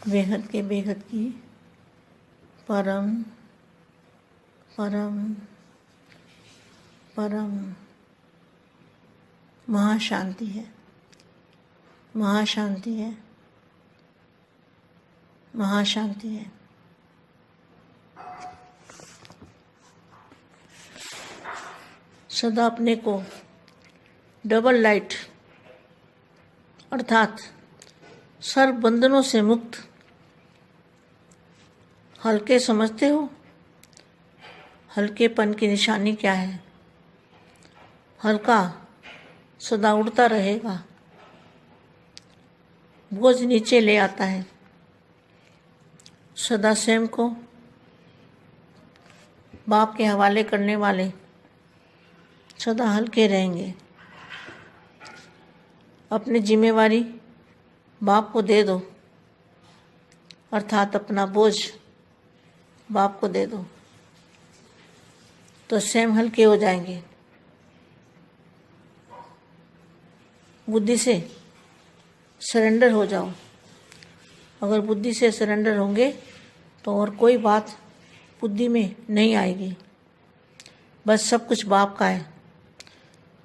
बेहद के बेहद की परम परम परम महाशांति है, महाशांति है, महाशांति है। सदा अपने को डबल लाइट अर्थात सर्व बंधनों से मुक्त हल्के समझते हो। हल्केपन की निशानी क्या है? हल्का सदा उड़ता रहेगा, बोझ नीचे ले आता है। सदा स्वयं को बाप के हवाले करने वाले सदा हल्के रहेंगे। अपनी जिम्मेवारी बाप को दे दो, अर्थात अपना बोझ बाप को दे दो, तो स्वयं हल्के हो जाएंगे। बुद्धि से सरेंडर हो जाओ। अगर बुद्धि से सरेंडर होंगे तो और कोई बात बुद्धि में नहीं आएगी। बस सब कुछ बाप का है,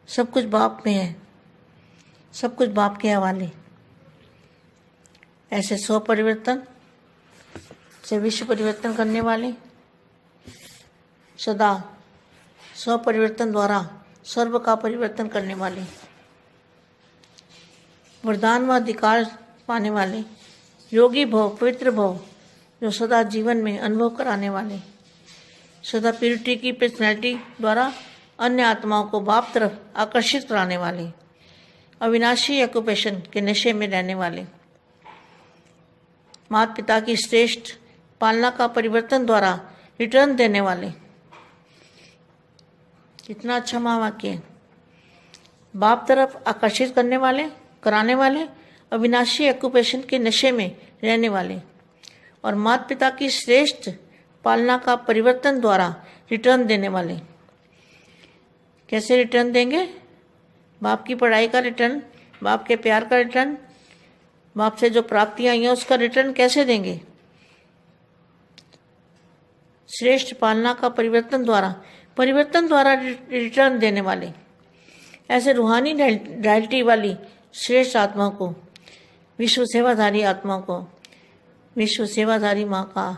सब कुछ बाप में है, सब कुछ बाप के हवाले। ऐसे स्व परिवर्तन से विश्व परिवर्तन करने वाले, सदा स्व परिवर्तन द्वारा सर्व का परिवर्तन करने वाले, वरदान व अधिकार पाने वाले, योगी भव, पवित्र भव, जो सदा जीवन में अनुभव कराने वाले, सदा प्यूरिटी की पर्सनैलिटी द्वारा अन्य आत्माओं को बाप तरफ आकर्षित कराने वाले, अविनाशी ऑक्यूपेशन के नशे में रहने वाले, माता पिता की श्रेष्ठ पालना का परिवर्तन द्वारा रिटर्न देने वाले। कितना अच्छा महावाक्य है। बाप तरफ आकर्षित करने वाले, कराने वाले, अविनाशी ऑक्यूपेशन के नशे में रहने वाले और माता पिता की श्रेष्ठ पालना का परिवर्तन द्वारा रिटर्न देने वाले। कैसे रिटर्न देंगे? बाप की पढ़ाई का रिटर्न, बाप के प्यार का रिटर्न, बाप से जो प्राप्तियां आई हैं उसका रिटर्न कैसे देंगे? श्रेष्ठ पालना का परिवर्तन द्वारा रिटर्न देने वाले। ऐसे रूहानी रॉयल्टी वाली श्रेष्ठ आत्मा को, विश्व सेवाधारी आत्मा को, विश्व सेवाधारी माँ का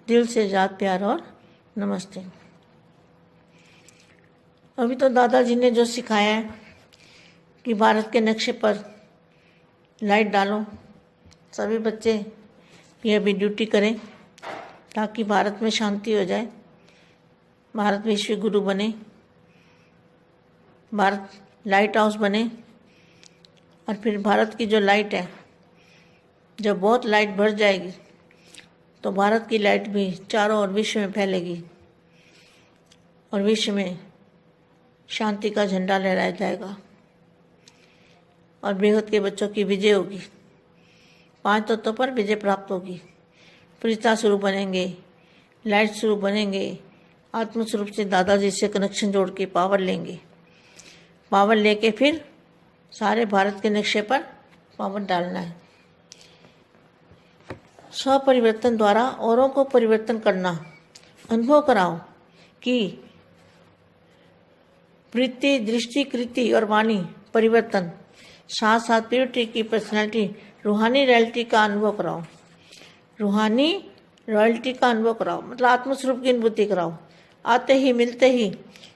दिल से याद, प्यार और नमस्ते। अभी तो दादाजी ने जो सिखाया है कि भारत के नक्शे पर लाइट डालो, सभी बच्चे ये अभी ड्यूटी करें ताकि भारत में शांति हो जाए, भारत विश्व गुरु बने, भारत लाइट हाउस बने। और फिर भारत की जो लाइट है, जब बहुत लाइट भर जाएगी तो भारत की लाइट भी चारों ओर विश्व में फैलेगी और विश्व में शांति का झंडा लहराया जाएगा और बेहद के बच्चों की विजय होगी। 5 तत्वों पर विजय प्राप्त होगी। फरिश्ता स्वरूप बनेंगे, लाइट स्वरूप बनेंगे, आत्म स्वरूप से दादाजी से कनेक्शन जोड़ के पावर लेंगे। पावर लेके फिर सारे भारत के नक्शे पर पावर डालना है। स्व परिवर्तन द्वारा औरों को परिवर्तन करना। अनुभव कराओ कि वृत्ति, दृष्टि, कृति और वाणी परिवर्तन, साथ साथ प्योरिटी की पर्सनैलिटी, रूहानी रॉयल्टी का अनुभव कराओ। रूहानी रॉयल्टी का अनुभव कराओ मतलब आत्मस्वरूप की अनुभूति कराओ। आते ही मिलते ही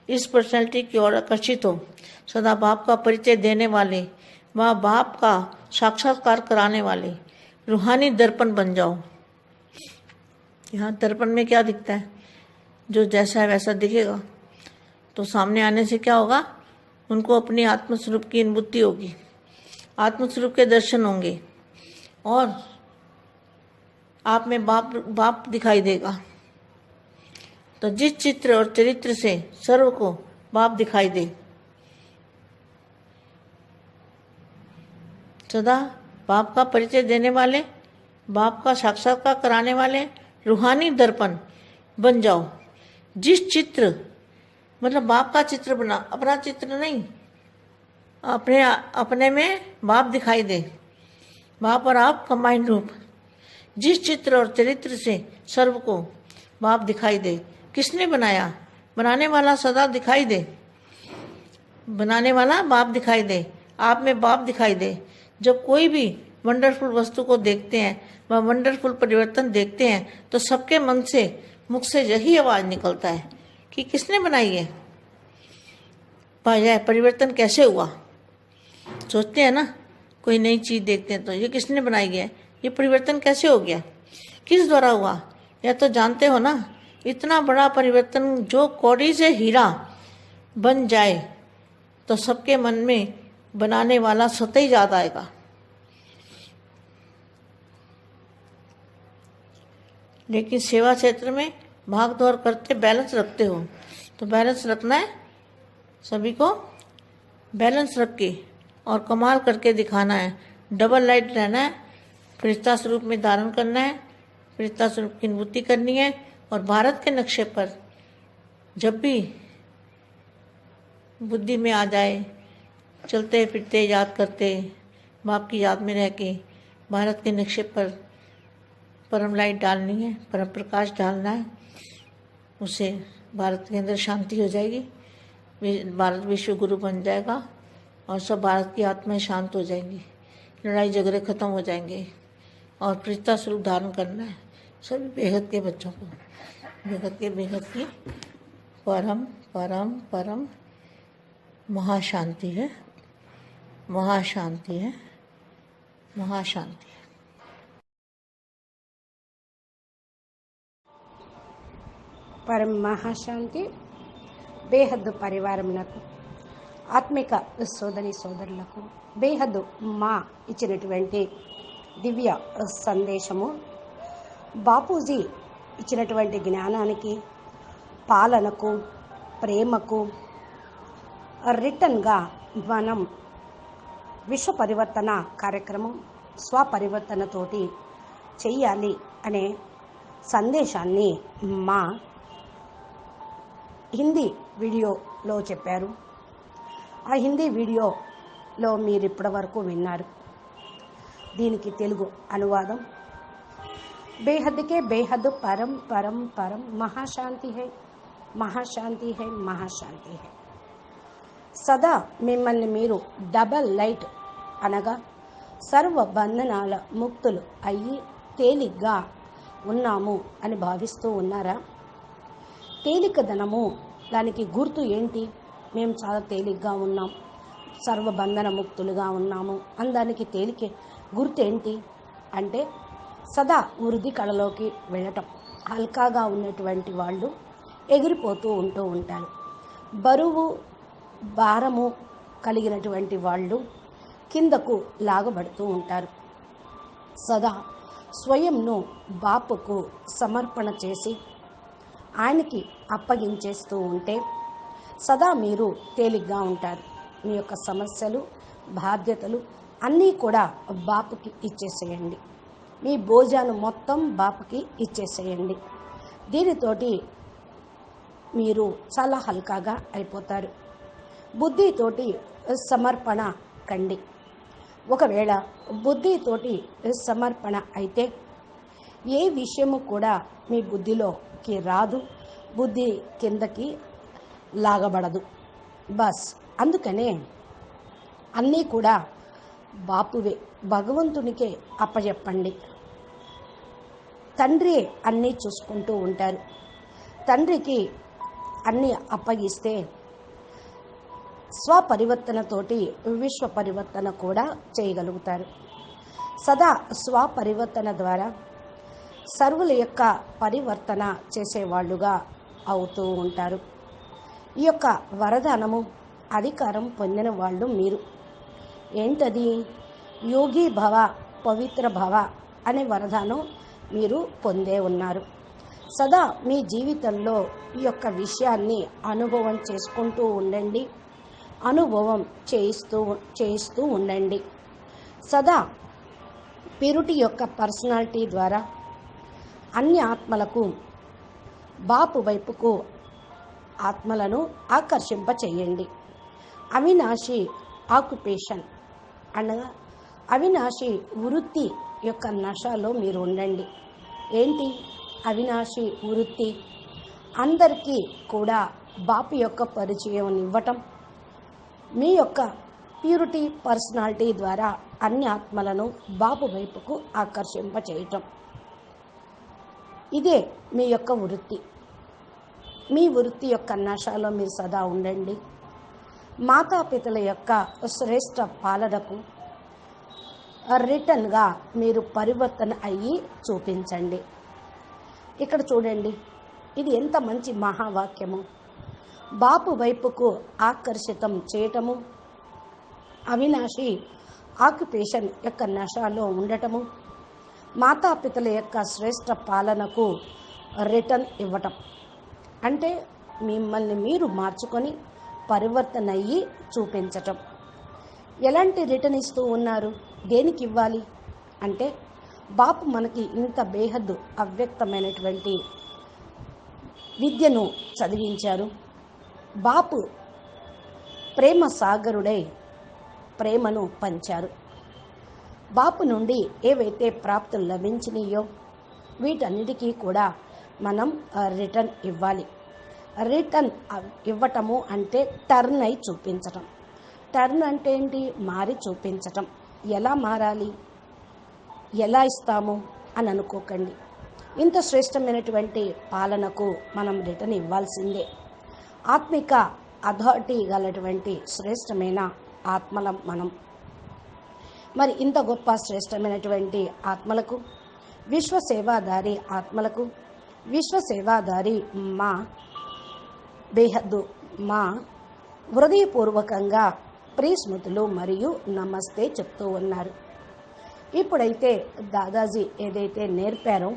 इस पर्सनैलिटी की ओर आकर्षित हो। सदा बाप का परिचय देने वाले व बाप का साक्षात्कार कराने वाले रूहानी दर्पण बन जाओ। यहाँ दर्पण में क्या दिखता है? जो जैसा है वैसा दिखेगा। तो सामने आने से क्या होगा? उनको अपनी आत्मस्वरूप की अनुभूति होगी, आत्मस्वरूप के दर्शन होंगे और आप में बाप दिखाई देगा। तो जिस चित्र और चरित्र से सर्व को बाप दिखाई दे, सदा बाप का परिचय देने वाले, बाप का साक्षात्कार कराने वाले रूहानी दर्पण बन जाओ। जिस चित्र मतलब बाप का चित्र बना, अपना चित्र नहीं, अपने में बाप दिखाई दे, बाप और आप कंबाइंड रूप। जिस चित्र और चरित्र से सर्व को बाप दिखाई दे। किसने बनाया? बनाने वाला सदा दिखाई दे, बनाने वाला बाप दिखाई दे, आप में बाप दिखाई दे। जब कोई भी वंडरफुल वस्तु को देखते हैं व वंडरफुल परिवर्तन देखते हैं तो सबके मन से, मुख से यही आवाज निकलता है कि किसने बनाई है, परिवर्तन कैसे हुआ। सोचते हैं ना, कोई नई चीज देखते हैं तो ये किसने बनाई है, ये परिवर्तन कैसे हो गया, किस द्वारा हुआ। यह तो जानते हो ना, इतना बड़ा परिवर्तन जो कौड़ी से हीरा बन जाए तो सबके मन में बनाने वाला स्वतः ही याद आएगा। लेकिन सेवा क्षेत्र में भाग दौड़ करते बैलेंस रखते हो, तो बैलेंस रखना है, सभी को बैलेंस रख के और कमाल करके दिखाना है। डबल लाइट रहना है, फरिश्ता स्वरूप में धारण करना है, फरिश्ता स्वरूप की अनुभूति करनी है। और भारत के नक्शे पर जब भी बुद्धि में आ जाए, चलते फिरते याद करते, बाप की याद में रह के भारत के नक्शे पर परम लाइट डालनी है, परम प्रकाश डालना है। उससे भारत के अंदर शांति हो जाएगी, भारत विश्व गुरु बन जाएगा और सब भारत की आत्माएं शांत हो जाएंगी, लड़ाई झगड़े खत्म हो जाएंगे। और फरिश्ता स्वरूप धारण करना है सभी बेहद के बच्चों को, बेहद की परम परम परम महाशांति है, महाशांति है, महाशांति है। परम महाशांति బేహద్దు పరివారమునకు, ఆత్మిక సోదరి సోదరులకు బేహద్దు మా ఇచ్చినటువంటి దివ్య సందేశము, బాపూజీ ఇచ్చినటువంటి జ్ఞానానికి, పాలనకు, ప్రేమకు రిటర్న్గా మనం విశ్వ పరివర్తన కార్యక్రమం స్వపరివర్తనతోటి చెయ్యాలి అనే సందేశాన్ని మా హిందీ వీడియోలో చెప్పారు. ఆ హిందీ వీడియోలో మీరు ఇప్పటివరకు విన్నారు. దీనికి తెలుగు అనువాదం, బేహద్కే బేహద్ పరం పరం పరం మహాశాంతి హై, మహాశాంతి హై, మహాశాంతి హై. సదా మిమ్మల్ని మీరు డబల్ లైట్ అనగా సర్వ బంధనాల ముక్తులు అయ్యి తేలిగ్గా ఉన్నాము అని భావిస్తూ ఉన్నారా? తేలికదనము, దానికి గుర్తు ఏంటి? మేము చాలా తేలిగ్గా ఉన్నాం, సర్వబంధన ముక్తులుగా ఉన్నాము అందానికి తేలికే గుర్తు ఏంటి అంటే సదా వృద్ధి కళలోకి వెళ్ళటం. హల్కాగా ఉన్నటువంటి వాళ్ళు ఎగిరిపోతూ ఉంటారు. బరువు భారము కలిగినటువంటి వాళ్ళు కిందకు లాగబడుతూ ఉంటారు. సదా స్వయంను బాపుకు సమర్పణ చేసి ఆయనకి అప్పగించేస్తూ ఉంటే సదా మీరు తేలిగ్గా ఉంటారు. మీ యొక్క సమస్యలు, బాధ్యతలు అన్నీ కూడా బాపుకి ఇచ్చేసేయండి. మీ భోజనం మొత్తం బాపుకి ఇచ్చేసేయండి. దీనితోటి మీరు చాలా హల్కాగా అయిపోతారు. బుద్ధితోటి సమర్పణ కండి. ఒకవేళ బుద్ధితోటి సమర్పణ అయితే ఏ విషయము కూడా మీ బుద్ధిలోకి రాదు, బుద్ధి కిందకి లాగబడదు. బస్ అందుకనే అన్నీ కూడా బాపువే, భగవంతునికే అప్పచెప్పండి. తండ్రి అన్నీ చూసుకుంటూ ఉంటారు. తండ్రికి అన్నీ అప్పగిస్తే స్వపరివర్తనతోటి విశ్వ పరివర్తన కూడా చేయగలుగుతారు. సదా స్వపరివర్తన ద్వారా సర్వుల యొక్క పరివర్తన చేసేవాళ్ళుగా అవుతూ ఉంటారు. ఈ యొక్క వరదానము, అధికారం పొందిన వాళ్ళు మీరు. ఏంటది? యోగి భవ, పవిత్ర భవ అనే వరదానం మీరు పొందే ఉన్నారు. సదా మీ జీవితంలో ఈ యొక్క విషయాన్ని అనుభవం చేసుకుంటూ ఉండండి, అనుభవం చేయిస్తూ ఉండండి. సదా పిరుటి యొక్క పర్సనాలిటీ ద్వారా అన్ని ఆత్మలకు బాపు వైపుకు ఆత్మలను ఆకర్షింపచేయండి. అవినాశి ఆక్యుపేషన్ అనగా అవినాశి వృత్తి యొక్క నశలో మీరు ఉండండి. ఏంటి? అవినాశి వృత్తి. అందరికీ కూడా బాపు యొక్క పరిచయం ఇవ్వటం, మీ యొక్క ప్యూరిటీ పర్సనాలిటీ ద్వారా అన్ని ఆత్మలను బాపు వైపుకు ఆకర్షింపచేయటం. ఇదే మీ యొక్క వృత్తి. మీ వృత్తి యొక్క నశలో మీరు సదా ఉండండి. మాతాపితల యొక్క శ్రేష్ట పాలనకు రిటర్న్గా మీరు పరివర్తన అయ్యి చూపించండి. ఇక్కడ చూడండి, ఇది ఎంత మంచి మహావాక్యము. బాపు వైపుకు ఆకర్షితం చేయటము, అవినాశి ఆక్యుపేషన్ యొక్క నశలో ఉండటము, మాతాపితల యొక్క శ్రేష్ట పాలనకు రిటర్న్ ఇవ్వటం. అంటే మిమ్మల్ని మీరు మార్చుకొని పరివర్తన అయ్యి చూపించటం. ఎలాంటి రిటర్న్ ఇస్తూ ఉన్నారు? దేనికి ఇవ్వాలి అంటే, బాపు మనకి ఇంత బేహద్దు అవ్యక్తమైనటువంటి విద్యను చదివించారు. బాపు ప్రేమ సాగరుడై ప్రేమను పంచారు. బాపు నుండి ఏవైతే ప్రాప్తులు లభించినాయో వీటన్నిటికీ కూడా మనం రిటర్న్ ఇవ్వాలి. రిటర్న్ ఇవ్వటము అంటే టర్న్ అయి చూపించటం. టర్న్ అంటే ఏంటి? మారి చూపించటం. ఎలా మారాలి, ఎలా ఇస్తాము అని అనుకోకండి. ఇంత శ్రేష్టమైనటువంటి పాలనకు మనం రిటర్న్ ఇవ్వాల్సిందే. ఆత్మిక అథారిటీ గలటువంటి శ్రేష్టమైన ఆత్మలం మనం. మరి ఇంత గొప్ప శ్రేష్టమైనటువంటి ఆత్మలకు, విశ్వసేవాదారి ఆత్మలకు, విశ్వసేవాదారి మా బేహద్దు మా హృదయపూర్వకంగా ప్రియస్మృతులు మరియు నమస్తే చెప్తూ ఉన్నారు. ఇప్పుడైతే దాదాజీ ఏదైతే నేర్పారో,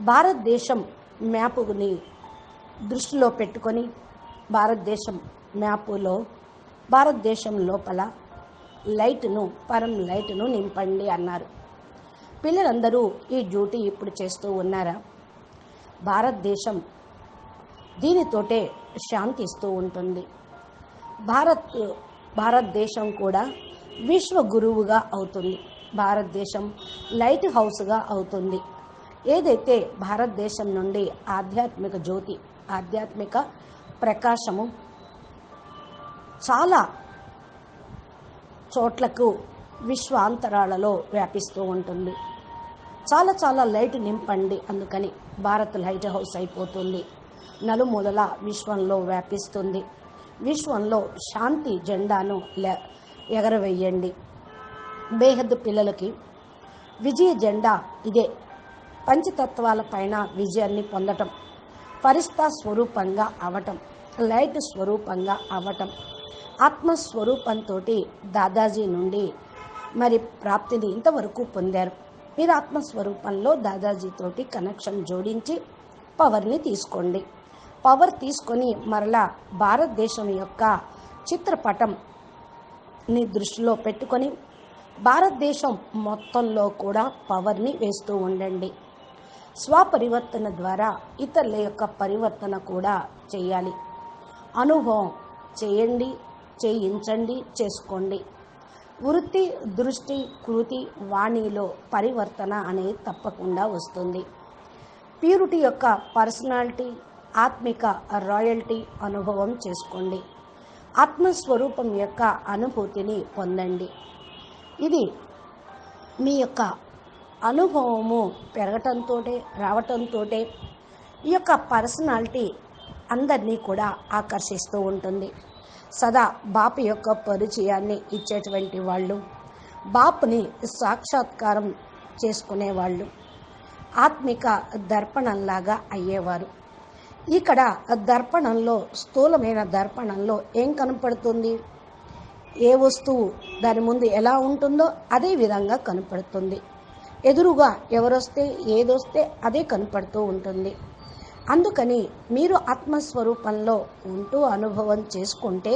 భారతదేశం మ్యాపుని దృష్టిలో పెట్టుకొని భారతదేశం మ్యాపులో భారతదేశం లోపల లైట్ను, పరం లైట్ను నింపండి అన్నారు. పిల్లలందరూ ఈ డ్యూటీ ఇప్పుడు చేస్తూ ఉన్నారా? దీనితోటే శాంతి ఇస్తూ ఉంటుంది. భారతదేశం కూడా విశ్వ గురువుగా అవుతుంది. భారతదేశం లైట్ హౌస్గా అవుతుంది. ఏదైతే భారతదేశం నుండి ఆధ్యాత్మిక జ్యోతి, ఆధ్యాత్మిక ప్రకాశము చాలా చోట్లకు విశ్వాంతరాలలో వ్యాపిస్తూ ఉంటుంది. చాలా చాలా లైట్ నింపండి. అందుకని భారత్ లైట్ హౌస్ అయిపోతుంది. నలుమూలల విశ్వంలో వ్యాపిస్తుంది. విశ్వంలో శాంతి జెండాను ఎగరవేయండి. బేహద్దు పిల్లలకి విజయ జెండా ఇదే. పంచతత్వాల పైన విజయాన్ని పొందటం, ఫరిస్తా స్వరూపంగా అవటం, లైట్ స్వరూపంగా అవటం, ఆత్మస్వరూపంతో దాదాజీ నుండి మరి ప్రాప్తిని ఇంతవరకు పొందారు. మీరు ఆత్మస్వరూపంలో దాదాజీతోటి కనెక్షన్ జోడించి పవర్ని తీసుకోండి. పవర్ తీసుకొని మరలా భారతదేశం యొక్క చిత్రపటంని దృష్టిలో పెట్టుకొని భారతదేశం మొత్తంలో కూడా పవర్ని వేస్తూ ఉండండి. స్వపరివర్తన ద్వారా ఇతరుల యొక్క పరివర్తన కూడా చేయాలి. అనుభవం చేయండి, చేయించండి, చేసుకోండి. వృత్తి, దృష్టి, కృతి, వాణిలో పరివర్తన అనేది తప్పకుండా వస్తుంది. ప్యూరిటీ యొక్క పర్సనాలిటీ, ఆత్మిక రాయల్టీ అనుభవం చేసుకోండి. ఆత్మస్వరూపం యొక్క అనుభూతిని పొందండి. ఇది మీ యొక్క అనుభవము పెరగటంతో రావటంతో ఈ యొక్క పర్సనాలిటీ అందరినీ కూడా ఆకర్షిస్తూ ఉంటుంది. సదా బాపు యొక్క పరిచయాన్ని ఇచ్చేటువంటి వాళ్ళు, బాపుని సాక్షాత్కారం చేసుకునేవాళ్ళు, ఆత్మిక దర్పణంలాగా అయ్యేవారు. ఇక్కడ దర్పణంలో, స్థూలమైన దర్పణంలో ఏం కనపడుతుంది? ఏ వస్తువు దాని ముందు ఎలా ఉంటుందో అదే విధంగా కనపడుతుంది. ఎదురుగా ఎవరొస్తే ఏదొస్తే అదే కనపడుతూ ఉంటుంది. అందుకని మీరు ఆత్మస్వరూపంలో ఉంటూ అనుభవం చేసుకుంటే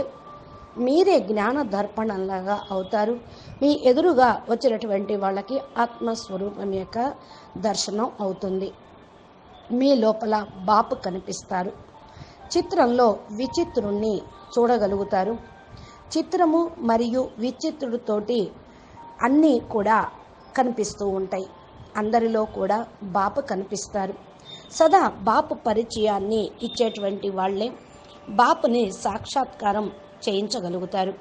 మీరే జ్ఞాన దర్పణంలాగా అవుతారు. మీ ఎదురుగా వచ్చినటువంటి వాళ్ళకి ఆత్మస్వరూపం యొక్క దర్శనం అవుతుంది. మీ లోపల బాపు కనిపిస్తారు. చిత్రంలో విచిత్రుణ్ణి చూడగలుగుతారు. చిత్రము మరియు విచిత్రుడితోటి అన్నీ కూడా కనిపిస్తూ ఉంటాయి. అందరిలో కూడా బాపు కనిపిస్తారు. సదా బాపు పరిచయాన్ని ఇచ్చేటువంటి వాళ్ళే బాపుని సాక్షాత్కారం చేయించగలుగుతారు.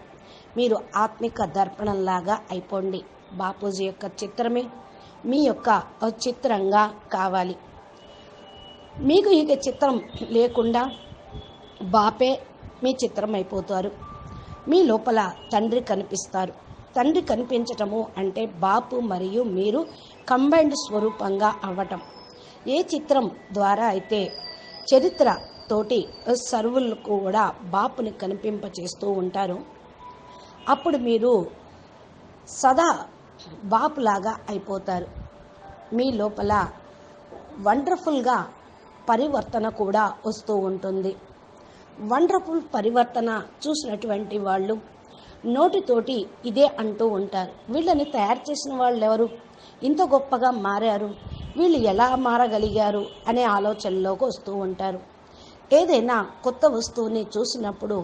మీరు ఆత్మిక దర్పణంలాగా అయిపోండి. బాపూజీ యొక్క చిత్రమే మీ యొక్క చిత్రంగా కావాలి. మీకు ఇక చిత్రం లేకుండా బాపే మీ చిత్రం అయిపోతారు. మీ లోపల తండ్రి కనిపిస్తారు. తండ్రి కనిపించటము అంటే బాపు మరియు మీరు కంబైన్డ్ స్వరూపంగా అవ్వటం. ఏ చిత్రం ద్వారా అయితే చరిత్ర తోటి సర్వులు కూడా బాపుని కనిపింపచేస్తూ ఉంటారు, అప్పుడు మీరు సదా బాపులాగా అయిపోతారు. మీ లోపల వండర్ఫుల్గా పరివర్తన కూడా వస్తూ ఉంటుంది. వండర్ఫుల్ పరివర్తన చూసినటువంటి వాళ్ళు నోటితోటి ఇదే అంటూ ఉంటారు. వీళ్ళని తయారు చేసిన వాళ్ళు ఎవరు? ఇంత గొప్పగా మారారు, వీళ్ళు ఎలా మారగలిగారు అనే ఆలోచనలోకి వస్తూ ఉంటారు. ఏదైనా కొత్త వస్తువుని చూసినప్పుడు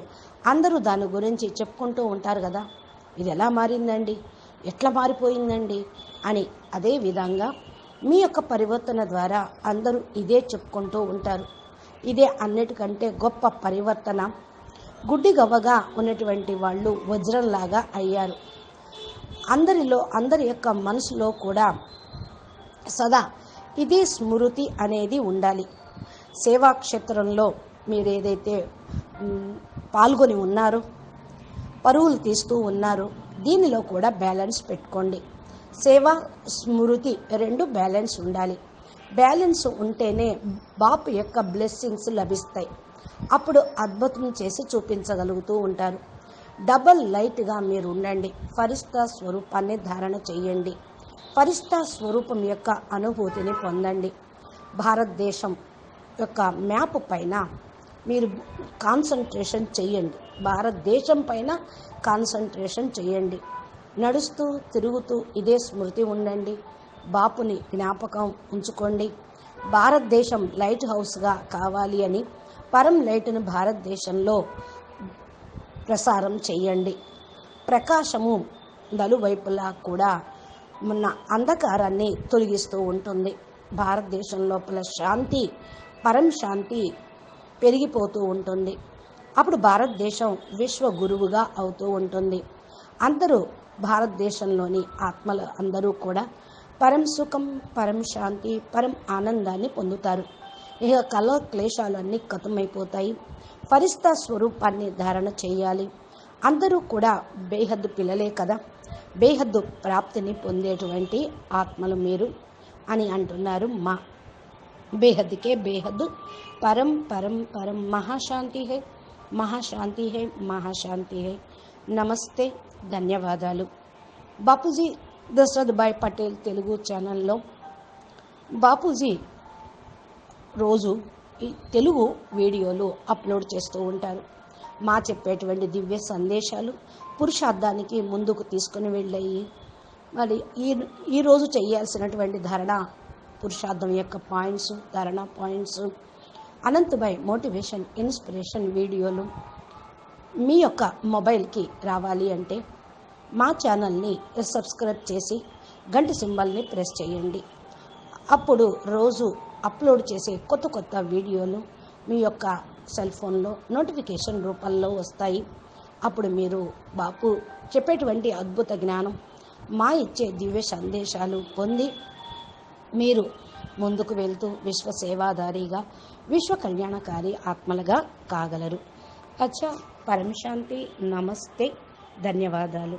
అందరూ దాని గురించి చెప్పుకుంటూ ఉంటారు కదా, ఇది ఎలా మారిందండి, ఎట్లా మారిపోయిందండి అని. అదే విధంగా మీ యొక్క పరివర్తన ద్వారా అందరూ ఇదే చెప్పుకుంటూ ఉంటారు. ఇదే అన్నిటికంటే గొప్ప పరివర్తన. గుడ్డి గవ్వగా ఉన్నటువంటి వాళ్ళు వజ్రంలాగా అయ్యారు. అందరి యొక్క మనసులో కూడా సదా ఇదే స్మృతి అనేది ఉండాలి. సేవా క్షేత్రంలో మీరు ఏదైతే పాల్గొని ఉన్నారో, పరువులు తీస్తూ ఉన్నారో, దీనిలో కూడా బ్యాలెన్స్ పెట్టుకోండి. సేవ, స్మృతి రెండు బ్యాలెన్స్ ఉండాలి. బ్యాలెన్స్ ఉంటేనే బాపు యొక్క బ్లెస్సింగ్స్ లభిస్తాయి. అప్పుడు అద్భుతం చేసి చూపించగలుగుతూ ఉంటారు. డబల్ లైట్గా మీరు ఉండండి. ఫరిష్తా స్వరూపాన్ని ధారణ చేయండి. ఫరిష్తా స్వరూపం యొక్క అనుభూతిని పొందండి. భారతదేశం యొక్క మ్యాప్ పైన మీరు కాన్సన్ట్రేషన్ చేయండి. భారతదేశం పైన కాన్సన్ట్రేషన్ చేయండి. నడుస్తూ తిరుగుతూ ఇదే స్మృతి ఉండండి. బాపుని జ్ఞాపకం ఉంచుకోండి. భారతదేశం లైట్ హౌస్గా కావాలి అని పరం లైట్ను భారతదేశంలో ప్రసారం చేయండి. ప్రకాశము నలువైపులా కూడా మన అంధకారాన్ని తొలగిస్తూ ఉంటుంది. భారతదేశం లోపల శాంతి, పరం శాంతి పెరిగిపోతూ ఉంటుంది. అప్పుడు భారతదేశం విశ్వ గురువుగా అవుతూ ఉంటుంది. అందరూ భారతదేశంలోని ఆత్మలు అందరూ కూడా పరం సుఖం, పరం శాంతి, పరం ఆనందాన్ని పొందుతారు. ఇక కల క్లేశాలు అన్నీ ఖతమైపోతాయి. ఫరిష్తా స్వరూపాన్ని ధారణ చేయాలి. అందరూ కూడా బేహద్దు పిల్లలే కదా, బేహద్దు ప్రాప్తిని పొందేటువంటి ఆత్మలు మీరు అని అంటున్నారు. మా బేహద్దుకే బేహద్దు పరం పరం పరం మహాశాంతి హై, మహాశాంతి హై, మహాశాంతి హై. నమస్తే, ధన్యవాదాలు. బాపూజీ దశరథ్ భాయ్ పటేల్ తెలుగు ఛానల్లో బాపూజీ రోజు ఈ తెలుగు వీడియోలు అప్లోడ్ చేస్తూ ఉంటారు. మా చెప్పేటువంటి దివ్య సందేశాలు పురుషార్థానికి ముందుకు తీసుకుని వెళ్ళాయి. మరి ఈరోజు చేయాల్సినటువంటి ధారణ పురుషార్థం యొక్క పాయింట్స్, ధారణ పాయింట్స్, అనంతభాయ్ మోటివేషన్ ఇన్స్పిరేషన్ వీడియోలు మీ యొక్క మొబైల్కి రావాలి అంటే మా ఛానల్ని సబ్స్క్రైబ్ చేసి గంట సింబల్ని ప్రెస్ చేయండి. అప్పుడు రోజు అప్లోడ్ చేసే కొత్త కొత్త వీడియోలు మీ యొక్క సెల్ ఫోన్లో నోటిఫికేషన్ రూపంలో వస్తాయి. అప్పుడు మీరు బాపు చెప్పేటువంటి అద్భుత జ్ఞానం, మా ఇచ్చే దివ్య సందేశాలు పొంది మీరు ముందుకు వెళ్తూ విశ్వ సేవాదారిగా, విశ్వ కళ్యాణకారి ఆత్మలుగా కాగలరు. అచ్చా, పరమశాంతి. నమస్తే, ధన్యవాదాలు.